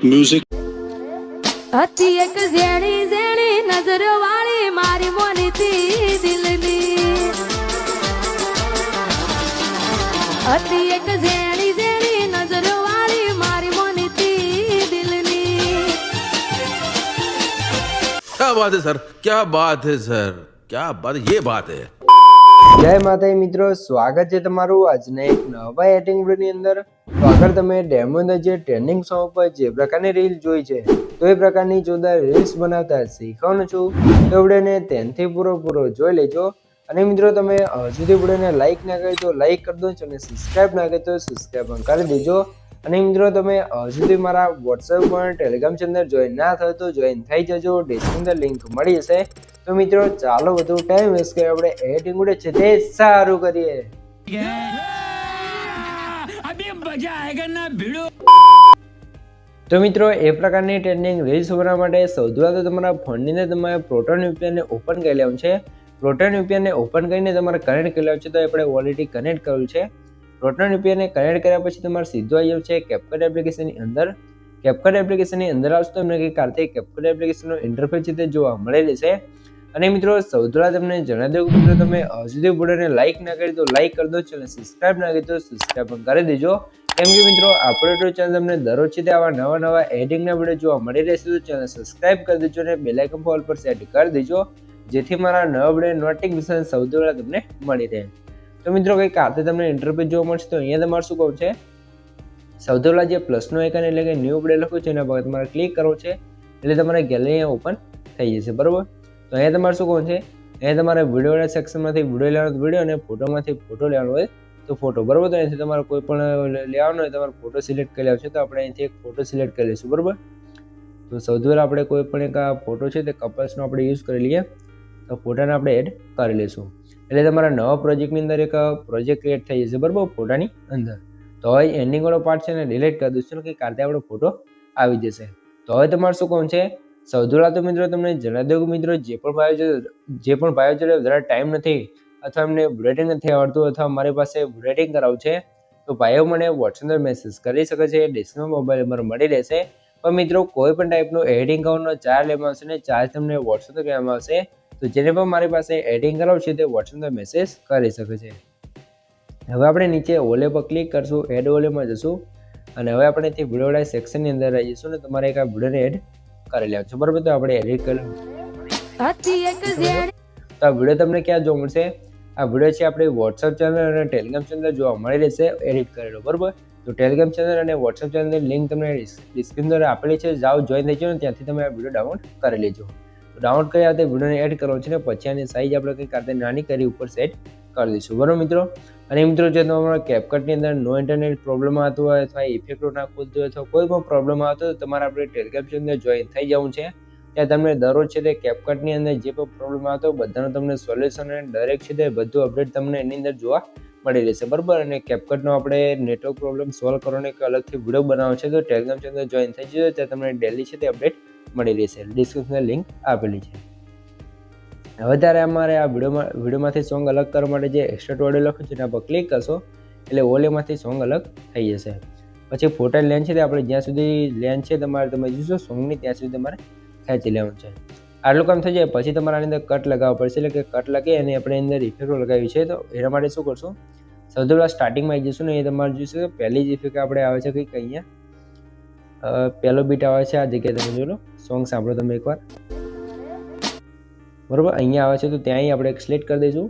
Music હતી એક ઝેણી ઝેણી નજર વાળી મારી મોનીથી દિલની હતી એક ઝેણી ઝેણી નજર વાળી મારી મોનીથી દિલની क्या बात है सर, क्या बात है सर, क्या बात, ये बात है। જય માતાજી મિત્રો, સ્વાગત છે તમારું આજના એક નવા એડિટિંગ વિડિયોની અંદર। તો આગળ તમે ડેમોની અંદર જે ટ્રેન્ડિંગ સોંગ પર જે પ્રકારની રીલ જોઈ છે તો એ પ્રકારની જોરદાર રીલ્સ બનાવતા શીખવાનું છું। તો વિડિયોને ધ્યાનથી પૂરો જોઈ લેજો। અને મિત્રો તમે હજુ વિડિયોને લાઈક ના કરી તો લાઈક કરી દો અને સબસ્ક્રાઇબ ના કરી તો સબસ્ક્રાઇબ પણ કરી દેજો। અને મિત્રો તમે હજુ મારા વોટ્સએપ પર ટેલિગ્રામ ચેનલ જોઈન ના થયો તો જોઈન થઈ જજો, ડિસ્ક્રિપ્શન લિંક મળી જશે। તો મિત્રો ચાલો વધુ ટાઈમ વેસ્ટ કરી આપણે એડિટિંગ વિડિયો છે તે સારું કરીએ। તો મિત્રો એ પ્રકારની ટ્રેન્ડિંગ રીલ્સ બનાવવા માટે સૌથી પહેલા તો તમારા ફોનની અંદર તમારે પ્રોટોન VPN ને ઓપન કરી લેવાનું છે। પ્રોટોન VPN ને ઓપન કરીને તમારે કનેક્ટ કરી લેવાનું છે। તો આપણે ઓલરેડી કનેક્ટ કરેલું છે। પ્રોટોન VPN ને કનેક્ટ કર્યા પછી તમારે સીધું આવી જવું છે કેપકટ એપ્લિકેશનની અંદર। કેપકટ એપ્લિકેશનની અંદર આવશે તો તમને કંઈક આ રીતે કેપકટ એપ્લિકેશનનો ઇન્ટરફેસ છે તે જોવા મળી રહેશે। અને મિત્રો સૌથી પહેલા તમને જણાવી દઉં મિત્રો તમે હજુ સુધી વિડિયોને લાઈક ના કરી તો લાઈક કરી દો, ચેનલ સબસ્ક્રાઇબ ના કરી તો સબસ્ક્રાઇબ પણ કરી દેજો। કેમ કે મિત્રો આપણે તો ચેનલ તમને દરરોજ છે તે આવા નવા એડિટિંગના વિડિયો જોવા મળી રહેશે। તો ચેનલ સબસ્ક્રાઇબ કરી દેજો અને બેલ આઇકન પર ઓલ પર સેટ કરી દેજો જેથી મારા નવા વિડિયો નોટિફિકેશન સૌથી પહેલા તમને મળી રહે। તો મિત્રો કંઈક આ રીતે તમને ઇન્ટરફેસ જોવા મળશે। તો અહીંયા તમારે શું કહું છે, સૌથી પહેલા જે પ્લસનો આઇકન એટલે કે ન્યૂ વિડિયો લખ્યું છે એના પર તમારે ક્લિક કરવું છે એટલે તમારે ગેલેરી ઓપન થઈ જશે, બરોબર। તો અહીંયા તમારે શું કહું છે, અહીંયા તમારે વિડીયોના સેક્શનમાંથી વિડીયો લેવાનો વિડીયો અને ફોટોમાંથી ફોટો લેવાનો હોય તો ફોટો, બરોબર। તો અહીંથી તમારે કોઈ પણ લેવાનો હોય તમારે ફોટો સિલેક્ટ કરી લેવાનો છે। તો આપણે અહીંથી એક ફોટો સિલેક્ટ કરી લઈશું, બરોબર। તો સૌથી પહેલાં આપણે કોઈ પણ એક આ ફોટો છે તે કપલ્સનો આપણે યુઝ કરી લઈએ। તો ફોટાને આપણે એડ કરી લઈશું એટલે તમારા નવા પ્રોજેક્ટની અંદર એક પ્રોજેક્ટ ક્રિએટ થઈ જશે, બરોબર, ફોટાની અંદર। તો હવે એન્ડિંગ વાળો પાર્ટ છે ને ડિલીટ કરી દઈશું કે કારતે આપણો ફોટો આવી જશે। તો હવે તમારે શું કહું છે, સૌથી પહેલાં તો મિત્રો તમને જણાવી દઉં કે મિત્રો જે પણ ભાઈઓ જોડે વધારે ટાઈમ નથી અથવા એમને એડિટિંગ નથી આવડતું અથવા મારી પાસે એડિટિંગ કરાવવું છે તો ભાઈઓ મને વોટ્સએપ પર મેસેજ કરી શકે છે, ડિસ્ક્રિપ્શન મોબાઈલ નંબર મળી રહેશે। પણ મિત્રો કોઈ પણ ટાઈપનું એડિટિંગ કરવાનો ચાર્જ લેવામાં આવશે ને ચાર્જ તમને વોટ્સએપ પર કહેવામાં આવશે। તો જેને પણ મારી પાસે એડિટિંગ કરાવવું છે તે વોટ્સએપ પર મેસેજ કરી શકે છે। હવે આપણે નીચે ઓલે પર ક્લિક કરશું, એડ ઓલેમાં જશું અને હવે આપણે તે વિડીયો સેક્શનની અંદર આવી જઈશું ને તમારે એક આ વિડીયોને એડ કરી લેવાનું છે, બરાબર। તો આપણે એડિટ કરી હતી એક ઝેણી તો આ વિડીયો તમને ક્યાં જોવા મળશે, આ વિડીયો છે આપણે વોટ્સએપ ચેનલ અને ટેલિગ્રામ ચેનલ જોવા મળી રહેશે એડિટ કરેલો, બરાબર। તો ટેલિગ્રામ ચેનલ અને વોટ્સએપ ચેનલની લિંક તમને ડિસ્ક્રિપ્શન અંદર આપેલી છે, જાઓ જોઈન થઈ જાઓ ને ત્યાંથી તમે આ વિડીયો ડાઉનલોડ કરી લેજો। તો ડાઉનલોડ કર્યા તે વિડીયોને એડ કરવાનો છે ને પછી આની સાઇઝ આપણે કંઈક આ નાની કરી ઉપર સેટ કરી દઈશું, બરાબર મિત્રો। અને મિત્રો જો તમારા કેપકટની અંદર નો ઇન્ટરનેટ પ્રોબ્લેમ આવતો હોય અથવા ઇફેક્ટો ના ખુલતી હોય અથવા કોઈ પણ પ્રોબ્લેમ આવતો હોય તો તમારે આપણે ટેલિગ્રામ ચેનલ અંદર જોઈન થઈ જવું છે। ત્યાં તમને દરરોજ છે તે કેપકટની અંદર જે પણ પ્રોબ્લેમ આવતો હોય બધાનો તમને સોલ્યુશન અને દરેક છે તે બધું અપડેટ તમને એની અંદર જોવા મળી રહેશે, બરાબર। અને કેપકટનો આપણે નેટવર્ક પ્રોબ્લેમ સોલ્વ કરવાનો એક અલગથી વિડીયો બનાવવાનો છે તો ટેલિગ્રામ ચેનલ જોઈન થઈ જજો, ત્યાં તમને ડેલી છે તે અપડેટ મળી રહેશે, ડિસ્ક્રિપ્શનમાં લિંક આપેલી છે। હવે ત્યારે અમારે આ વિડીયોમાંથી સોંગ અલગ કરવા માટે જે એક્સ્ટ્રા ઓડિયો લખ્યું છે એના પર ક્લિક કરશો એટલે ઓલેમાંથી સોંગ અલગ થઈ જશે। પછી ફોટા લેન છે તે આપણે જ્યાં સુધી લેન છે તમારે તમે જોશો સોંગની ત્યાં સુધી તમારે ખેંચી લેવાનું છે। આટલું કામ થઈ જાય પછી તમારે આની અંદર કટ લગાવવા પડશે એટલે કે કટ લગાવી અને આપણે અંદર ઇફેક્ટો લગાવી છે। તો એના માટે શું કરશું, સૌથી પહેલાં સ્ટાર્ટિંગમાં આવી જઈશું ને એ તમારે જોઈશું પહેલી જ ઇફેક્ટ આપણે આવે છે કંઈક અહીંયા પહેલો બીટ આવે છે, આ જગ્યાએ તમે જોઈ લો, સોંગ સાંભળો તમે એકવાર, બરાબર। અહીંયા આવે છે તો ત્યાં આપણે એક સિલેક્ટ કરી દઈશું।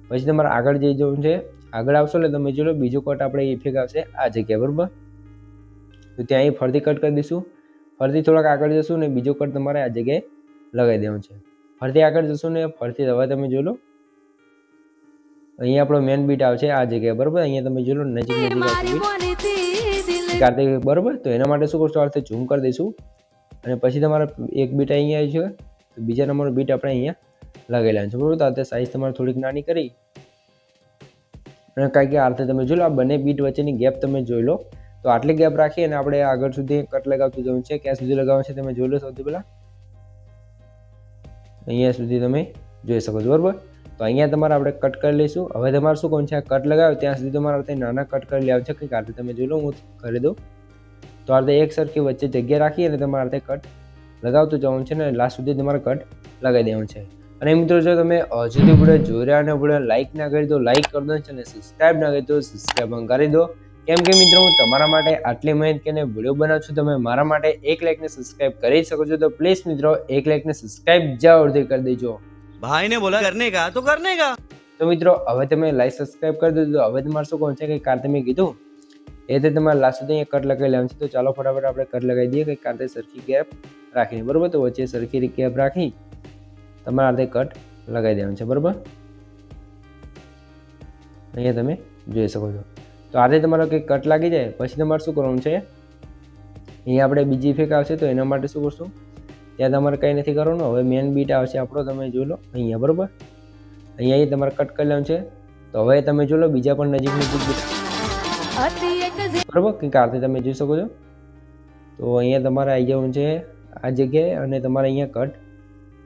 પછી તમારે આગળ જઈ જવું છે, આગળ આવશો એટલે તમે જોઈ લો બીજો કટ આપણે ઇફેક્ટ આવશે આ જગ્યાએ, બરાબર। તો ત્યાં ફરતી કટ કરી દઈશું, ફરતી થોડાક આગળ જશું ને બીજો કટ તમારે આ જગ્યાએ લગાવી દેવાનું છે। ફરતી આગળ જશું ને ફરતી હવે તમે જોઈ લો અહીંયા આપણો મેન બીટ આવશે આ જગ્યાએ, બરાબર। અહીંયા તમે જોઈ લો નજીક મારી મોનીથી દિલની કાર્તિક, બરાબર। તો એના માટે શું કરશું, આ રીતે ઝૂમ કરી દઈશું અને પછી તમારે એક બીટ અહીંયા આવી છે તો બીજા નંબરનો બીટ આપણે અહીંયા લગાવી લેવાનું છે, બરાબર। તો આ સાઈઝ તમારે થોડીક નાની કરી અને કાંઈ કે આ રીતે તમે જોઈ લો આ બંને બીટ વચ્ચેની ગેપ તમે જોઈ લો। તો આટલી ગેપ રાખી અને આપણે આગળ સુધી કટ લગાવતું જવું છે, ક્યાં સુધી લગાવવાનું છે તમે જોઈ લો। સૌથી પહેલાં અહીંયા સુધી તમે જોઈ શકો છો, બરાબર। તો અહીંયા તમારે આપણે કટ કરી લઈશું। હવે તમારે શું કહું છે, આ કટ લગાવ્યો ત્યાં સુધી તમારે નાના કટ કરી લેવાનું છે કંઈક આ રીતે તમે જોઈ લો, હું કરી દઉં તો આ રીતે એક સરખી વચ્ચે જગ્યા રાખી અને તમારે આ રીતે કટ લગાવતું જવાનું છે ને લાસ્ટ સુધી તમારે કટ લગાવી દેવાનું છે. અને મિત્રો જો તમે હજુ સુધી વિડીયો જોઈ રહ્યા અને વિડીયો લાઇક ના કરી દો લાઇક કરી દો અને સબસ્ક્રાઇબ ના કરી દો સબસ્ક્રાઇબ પણ કરી દો. કેમ કે મિત્રો હું તમારા માટે આટલી મહેનત કરીને વિડીયો બનાવું છું, તમે મારા માટે 1 લાઇક ને સબસ્ક્રાઇબ કરી શકો છો. તો પ્લીઝ મિત્રો 1 લાઇક ને સબસ્ક્રાઇબ જરૂરથી કરી દેજો. भाई ने बोला करने का तो करने का. તો મિત્રો હવે તમે લાઈક સબસ્ક્રાઇબ કરી દીધું, હવે તમારે શું કોણ છે કે કાર તમે કીધું એ રીતે તમારે લાસ્ટ સુધી અહીંયા કટ લગાવી લેવાનું છે. તો ચાલો ફટાફટ આપણે કટ લગાવી દઈએ કે કાંતે સરખી ગેપ રાખીને, બરોબર. તો વચ્ચે સરખી ગેપ રાખી તમારે આ રીતે કટ લગાવી દેવાનું છે, બરોબર. અહીંયા તમે જોઈ શકો છો. તો આ રીતે તમારો કંઈક કટ લાગી જાય પછી તમારે શું કરવાનું છે, અહીંયા આપણે બીજી ઇફેક્ટ આવશે તો એના માટે શું કરશું, ત્યાં તમારે કંઈ નથી કરવાનું. હવે મેન બીટ આવશે આપણો, તમે જોઈ લો અહીંયા, બરોબર. અહીંયા તમારે કટ કરી લેવાનું છે. તો હવે તમે જોઈ લો બીજા પણ નજીક બરોબર કંઈક આ રીતે તમે જોઈ શકો છો. તો અહીંયા તમારે આવી જવાનું છે આ જગ્યાએ અને તમારે અહીંયા કટ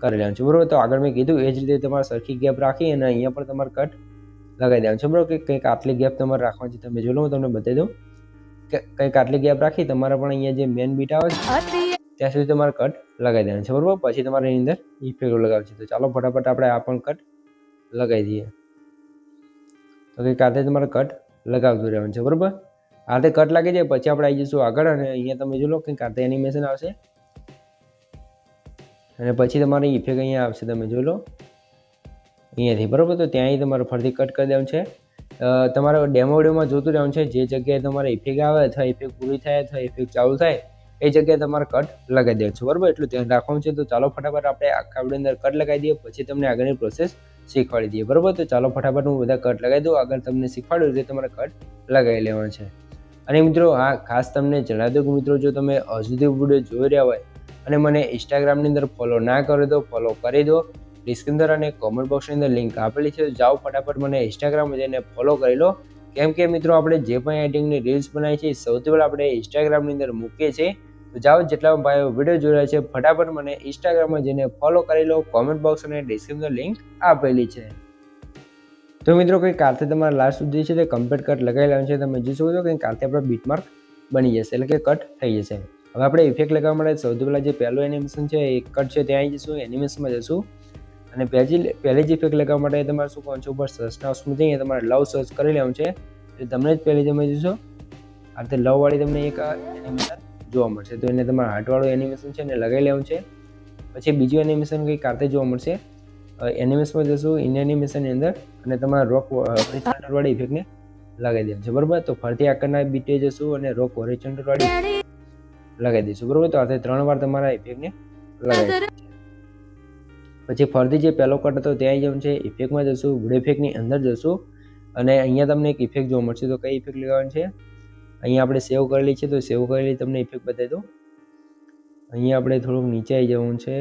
કરી લેવાનું છે, બરોબર. તો આગળ મેં કીધું એ જ રીતે તમારે સરખી ગેપ રાખી અને અહીંયા પણ તમારે કટ લગાવી દેવાનું છે, બરોબર. કે કંઈક આટલી ગેપ તમારે રાખવાની છે. તમે જોઈ લો હું તમને બતાવી દઉં કે કંઈક આટલી ગેપ રાખી તમારે પણ અહીંયા જે મેન બીટ આવે છે ત્યાં સુધી તમારે કટ લગાવી દેવાનું છે, બરોબર. પછી તમારે એની અંદર ઇફેક્ટ લગાવવી છે. તો ચાલો ફટાફટ આપણે આ પણ કટ લગાવી દઈએ. તો કંઈક આ રીતે તમારે કટ લગાવતું રહેવાનું છે, બરોબર. આ રીતે કટ લાગી જાય પછી આપણે આવી જઈશું આગળ અને અહીંયા તમે જોઈ લો કંઈક આ રીતે એનિમેશન આવશે અને પછી તમારી ઇફેક્ટ અહીંયા આવશે, તમે જોઈ લો અહીંયાથી, બરોબર. તો ત્યાંથી તમારે ફરીથી કટ કરી દેવાનું છે. તમારે ડેમો વિડીયોમાં જોતું રહેવાનું છે, જે જગ્યાએ તમારે ઇફેક્ટ આવે અથવા ઇફેક્ટ પૂરી થાય અથવા ઇફેક્ટ ચાલુ થાય એ જગ્યાએ તમારે કટ લગાવી દેવાનું છે, બરોબર. એટલું ધ્યાન રાખવાનું છે. તો ચાલો ફટાફટ આપણે આખા વિડીયો અંદર કટ લગાવી દઈએ પછી તમને આગળની પ્રોસેસ શીખવાડી દઈએ, બરોબર. તો ચાલો ફટાફટ હું બધા કટ લગાવી દઉં. આગળ તમને શીખવાડ્યું રીતે તમારે કટ લગાવી લેવાનું છે. અને મિત્રો હા ખાસ તમને જણાવી દઉં કે મિત્રો જો તમે હજુ સુધી વિડીયો જોઈ રહ્યા હોય અને મને ઇન્સ્ટાગ્રામની અંદર ફોલો ના કરી દો, ફોલો કરી દો. ડિસ્ક્રિપ્શન અને કોમેન્ટ બોક્સની અંદર લિંક આપેલી છે, જાઓ ફટાફટ મને ઇન્સ્ટાગ્રામમાં જઈને ફોલો કરી લો. કેમ કે મિત્રો આપણે જે પણ એડિટિંગની રીલ્સ બનાવી છે સૌથી પહેલાં આપણે ઇન્સ્ટાગ્રામની અંદર મૂકીએ છીએ. તો જાઓ જેટલા ભાઈઓ વિડીયો જોઈ રહ્યા છે ફટાફટ મને ઇન્સ્ટાગ્રામમાં જઈને ફોલો કરી લો. કોમેન્ટ બોક્સ અને ડિસ્ક્રિપ્શન લિંક આપેલી છે. તો મિત્રો કંઈક કારતે તમારે લાસ્ટ સુધી છે તે કમ્પ્લીટ કટ લગાવી લેવાનું છે. તમે જોઈ શકો છો કંઈક કારતે આપણો બીટમાર્ક બની જશે, એટલે કે કટ થઈ જશે. હવે આપણે ઇફેક્ટ લગાવવા માટે સૌથી પહેલાં જે પહેલું એનિમેશન છે એ કટ છે ત્યાં આવી જઈશું, એનિમેશનમાં જઈશું અને પહેલી જ ઇફેક્ટ લગાવવા માટે તમારે શું કરવાનું છે, ઉપર સર્ચના ઓપ્શનમાં જઈને તમારે લવ સર્ચ કરી લેવાનું છે. એટલે તમને જ પહેલી તમે જોશો આ રીતે લવવાળી તમને એક એનિમેશન જોવા મળશે. તો એને તમારે હાર્ટવાળું એનિમેશન છે એને લગાવી લેવાનું છે. પછી બીજું એનિમેશન કંઈક કારતે જોવા મળશે. એનિમેશનમાં જશું ઇન એનિમેશનની અંદર અને તમારે રોક હોરિઝોન્ટલવાળી ઇફેક્ટને લગાવી દેવાનું છે, બરોબર. તો ફરતી આગળના બીટે જશું અને રોક હોરિઝોન્ટલવાળી લગાવી દઈશું, બરોબર. તો આ 3 વાર તમારા ઇફેક્ટને લગાવી પછી ફરતી જે પહેલો કટ હતો ત્યાં જવાનું છે, ઇફેક્ટમાં જશું, વિડીયો ઇફેક્ટની અંદર જશું અને અહીંયા તમને એક ઇફેક્ટ જોવા મળશે. તો કઈ ઇફેક્ટ લગાવવાની છે, અહીંયા આપણે સેવ કરેલી છે તો સેવ કરેલી તમને ઇફેક્ટ બતાવી દો. અહીંયા આપણે થોડુંક નીચે આવી જવાનું છે.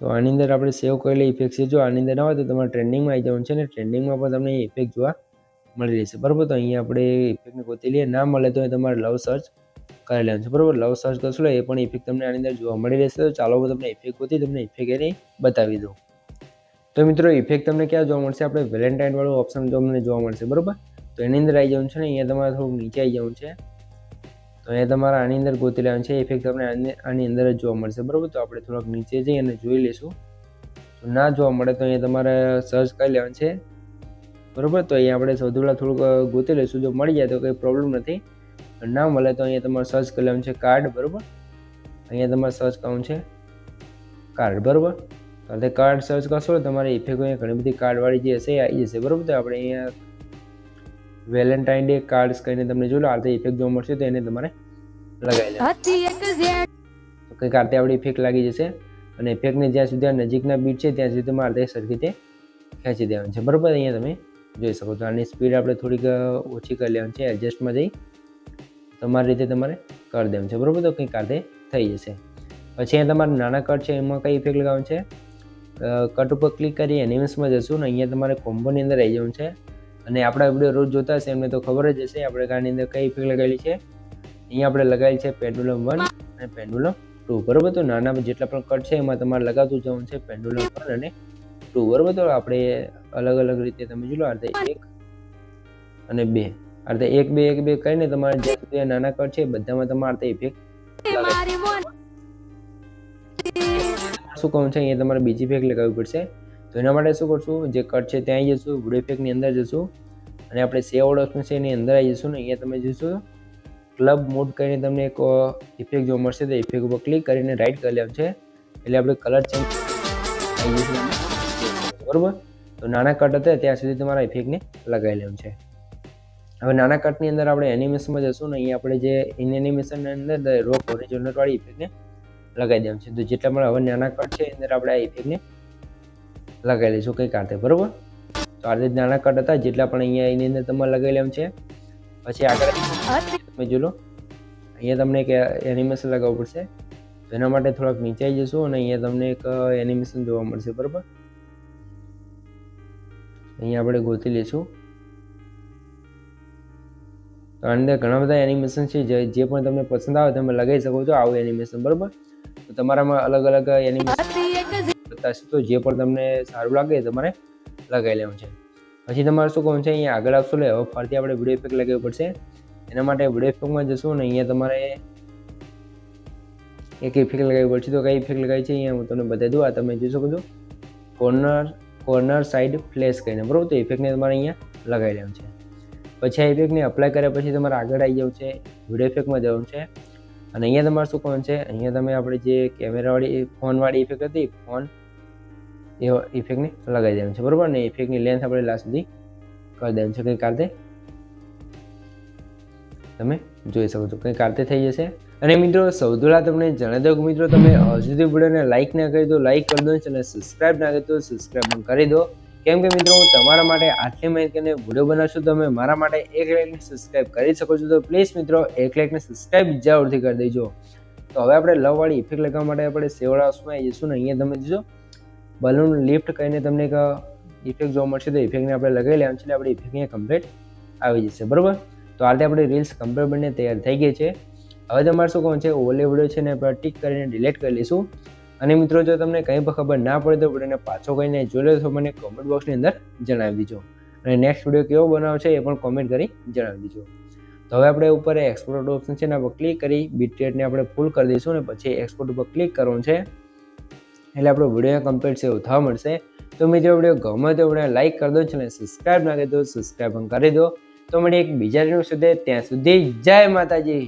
તો આની અંદર આપણે સેવ કરેલી ઇફેક્ટ છે, જો આની અંદર ના હોય તો તમારે ટ્રેન્ડિંગમાં આવી જવાનું છે ને ટ્રેન્ડિંગમાં પણ તમને ઇફેક્ટ જોવા મળી રહેશે, બરોબર. તો અહીંયા આપણે ઇફેક્ટને ગોતી લઈએ, ના મળે તો તમારે લવ સર્ચ કરી લેવાનું છે, બરોબર. લવ સર્ચ કરશો એ પણ ઇફેક્ટ તમને આની અંદર જોવા મળી રહેશે. તો ચાલો તમને ઇફેક્ટ ગોતી તમને ઇફેક્ટ એની બતાવી દઉં. તો મિત્રો ઇફેક્ટ તમને ક્યાં જોવા મળશે, આપણે વેલેન્ટાઇન વાળું ઓપ્શન તમને જોવા મળશે, બરોબર. તો એની અંદર આવી જવાનું છે ને અહીંયા તમારે થોડુંક નીચે આવી જવાનું છે. તો અહીંયા તમારે આની અંદર ગોતી લેવાનું છે, ઇફેક્ટ તમને આની અંદર જ જોવા મળશે, બરોબર. તો આપણે થોડાક નીચે જઈ અને જોઈ લઈશું. તો ના જોવા મળે તો અહીંયા તમારે સર્ચ કરી લેવાનું છે, બરોબર. તો અહીંયા આપણે સૌથી પહેલાં થોડુંક ગોતી લઈશું, જો મળી જાય તો કંઈ પ્રોબ્લેમ નથી. ના મળે તો અહીંયા તમારે સર્ચ કરી લેવાનું છે કાર્ડ, બરોબર. અહીંયા તમારે સર્ચ કરવાનું છે કાર્ડ, બરોબર. તો કાર્ડ સર્ચ કરશો તમારે ઇફેક્ટ અહીંયા ઘણી બધી કાર્ડવાળી જે હશે એ આવી જશે, બરોબર. તો આપણે અહીંયા વેલેન્ટાઇન ડે કાર્ડ્સ કહીને તમને જોઈ લો આ રીતે ઇફેક્ટ જોવા મળશે તો એને તમારે લગાવી લેવાનું. તો કંઈક આ રીતે આપણી ઇફેક્ટ લાગી જશે અને ઇફેક્ટને જ્યાં સુધી આ નજીકના બીટ છે ત્યાં સુધી તમારે આ રીતે સરખી રીતે ખેંચી દેવાનું છે, બરોબર. અહીંયા તમે જોઈ શકો છો આની સ્પીડ આપણે થોડીક ઓછી કરી લેવાની છે, એડજસ્ટમાં જઈ તમારી રીતે તમારે કરી દેવાનું છે, બરોબર. તો કંઈક આ રીતે થઈ જશે. પછી અહીંયા તમારે નાના કટ છે એમાં કઈ ઇફેક્ટ લગાવવાનું છે, કટ ઉપર ક્લિક કરી એનિમેશનમાં જશું ને અહીંયા તમારે કોમ્બોની અંદર આવી જવાનું છે. અને આપણા વિડીયો રોજ જોતા હશે એમને તો ખબર જ હશે આપણે આની અંદર કઈ ઇફેક્ટ લગાવેલી છે. અહીંયા આપણે લગાવેલી છે પેન્ડુલમ 1 અને પેન્ડુલમ 2, બરોબર. તો નાના જેટલા પણ કટ છે એમાં તમારે લગાવતું જવાનું છે પેન્ડુલમ 1 અને 2, બરોબર. તો આપણે અલગ અલગ રીતે તમે જોઈ લો આ રીતે 1 અને 2 આ રીતે 1 2 1 2 કરીને તમારે જ્યાં સુધી આ નાના કટ છે બધામાં તમારે ઇફેક્ટ મારી મોની શું કહું છે અહીંયા તમારે બીજી ઇફેક્ટ લગાવવી પડશે. તો એના માટે શું કરશું, જે કટ છે ત્યાં આવી જશું, વિડીયો ઇફેક્ટની અંદર જશું અને આપણે સેવ ઓપ્શન છે એની અંદર આવી જશું ને અહીંયા તમે જોશો ક્લબ મોડ કરીને તમને એક ઇફેક્ટ જોવા મળશે. તો ઇફેક્ટ ઉપર ક્લિક કરીને રાઈટ કરી લેવાનું છે એટલે આપણે કલર ચેન્જ આવી જશે બરોબર. તો નાના કટ હતા ત્યાં સુધી તમારા ઇફેક્ટને લગાવી લેવાનું છે. હવે નાના કટની અંદર આપણે એનિમેશનમાં જશું ને અહીંયા આપણે જે ઇન એનિમેશનની અંદર રોક હોરિઝોન્ટલ વાળી ઇફેક્ટને લગાવી દેવાનું છે. તો જેટલા પણ હવે નાના કટ છે અંદર આપણે આ ઇફેક્ટને લગાવી લઈશું કંઈક આતે બરોબર. તો આ રીતે નાના કટ હતા જેટલા પણ અહીંયા એની અંદર તમારે લગાવી લેવાનું છે. પછી આગળ તમે જોઈ લો અહીંયા તમને એક એનિમેશન લગાવવું પડશે. તો એના માટે થોડાક નીચે આવી જશું અને અહીંયા તમને એક એનિમેશન જોવા મળશે બરોબર. અહીંયા આપણે ગોતી લઈશું. તો આની અંદર ઘણા બધા એનિમેશન છે જે પણ તમને પસંદ આવે તમે લગાવી શકો છો આવું એનિમેશન બરોબર. તો તમારામાં અલગ અલગ એનિમેશન તો જે પણ તમને સારું લાગે તમારે લગાવી લેવું છે. પછી તમારે શું કહું છે અહીંયા આગળ આવશો એટલે હવે ફરીથી આપણે વિડીયો ઇફેક્ટ લગાવવી પડશે. એના માટે વિડીયો ઇફેક્ટમાં જશું અને અહીંયા તમારે એક ઇફેક્ટ લગાવવી પડશે. તો કઈ ઇફેક્ટ લગાવી છે અહીંયા હું તમને બતાવી દઉં. આ તમે જોઈ શકો છો કોર્નર સાઈડ ફ્લેશ કરીને બરોબર. તો ઇફેક્ટને તમારે અહીંયા લગાવી લેવું છે. પછી આ ઇફેક્ટને અપ્લાય કર્યા પછી તમારે આગળ આવી જવું છે, વિડીયો ઇફેક્ટમાં જવાનું છે અને અહીંયા તમારે શું કરવાનું છે, અહીંયા તમે આપણે જે કેમેરાવાળી ફોનવાળી ઇફેક્ટ હતી ફોન એ ઇફેક્ટને લગાવી દેવાનું છે બરોબર. ને ઇફેક્ટની લેન્થ આપણે લાસ્ટ સુધી કરી દેવાનું છે. કંઈ કારતે તમે જોઈ શકો છો કંઈ કારતે થઈ જશે. અને મિત્રો સૌથી પહેલાં તમને જણાવી દઉં કે મિત્રો તમે હજુ સુધી વિડીયોને લાઇક ના કરી દો લાઇક કરી દો અને સબસ્ક્રાઇબ ના કરી દો સબસ્ક્રાઇબ પણ કરી દો. કેમ કે મિત્રો હું તમારા માટે આટલી માહિતીને વિડીયો બનાવશું તમે મારા માટે 1 લાઇકને સબસ્ક્રાઇબ કરી શકો છો. તો પ્લીઝ મિત્રો 1 લાઇકને સબસ્ક્રાઇબ જરૂરથી કરી દેજો. તો હવે આપણે લવવાળી ઇફેક્ટ લગાવવા માટે આપણે સેવડા હાઉસમાં આવી જઈશું ને અહીંયા તમે જોજો બલૂન લિફ્ટ કરીને તમને એક ઇફેક્ટ જોવા મળશે. તો ઇફેક્ટને આપણે લગાવી લેવાનું છે એટલે આપણે ઇફેક્ટ અહીંયા કમ્પ્લીટ આવી જશે બરોબર. તો આ રીતે આપણી રીલ્સ કમ્પ્લીટ બનીને તૈયાર થઈ ગઈ છે. હવે તમારે શું કહું છે ઓલે વિડીયો છે ને આપણે ટિક કરીને ડિલીટ કરી લઈશું. અને મિત્રો જો તમને કંઈ પણ ખબર ના પડે તો વિડીયોને પાછો કહીને જોઈ લો તો મને કોમેન્ટ બોક્સની અંદર જણાવી દીજો. અને નેક્સ્ટ વિડીયો કેવો બનાવો છે એ પણ કોમેન્ટ કરી જણાવી દીજો. તો હવે આપણે ઉપર એક્સપોર્ટ ઓપ્શન છે ને આપણે ક્લિક કરી બીટ રેટને આપણે ફૂલ કરી દઈશું અને પછી એક્સપોર્ટ ઉપર ક્લિક કરવાનું છે એટલે આપણો વિડીયો કમ્પ્લીટ સેવ થવા મળશે. તો મિત્રો વિડીયો ગમે તો વિડીયો લાઇક કરી દો અને સબસ્ક્રાઇબ ના કરી દો સબસ્ક્રાઇબ પણ કરી દો. તો મળીએ એક બીજા વિડીયો સુધી ત્યાં સુધી જય માતાજી.